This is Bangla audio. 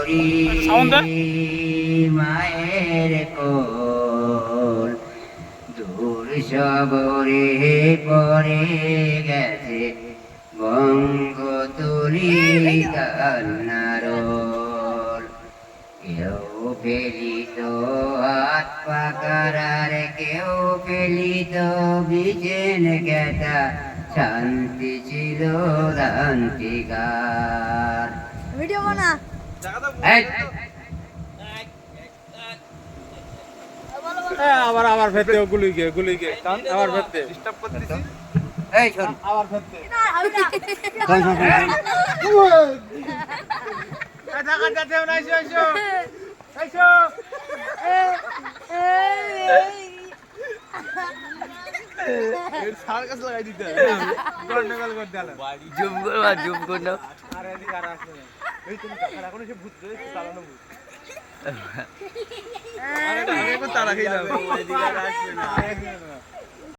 করি মায়ের কোল দূর সবরে পরে গেছে বঙ্গ তুলি কান্নারোল কেউ ফেলিত হাত পাকার কেউ ফেলিত বিজেন গেটা শান্তি ছিল শান্তিকার ভিডিও বানা আবার আবার ফেলতে গুলি গিয়ে আবার ফেলতে ডিস্টার্ব করতেছি এই শোন আবার ফেলতে টাকা দাও না এসো সার কাছে লাগাই দিতে গন্ডগোল করে দিলাম জুম কর না আরে এদিকে আর আসবে না এই তুমি টাকা রাখো না সে ভূত ধরে চালানো ভূত আরে আগে কোন তারা খেয়ে যাবে এদিকে আর আসবে না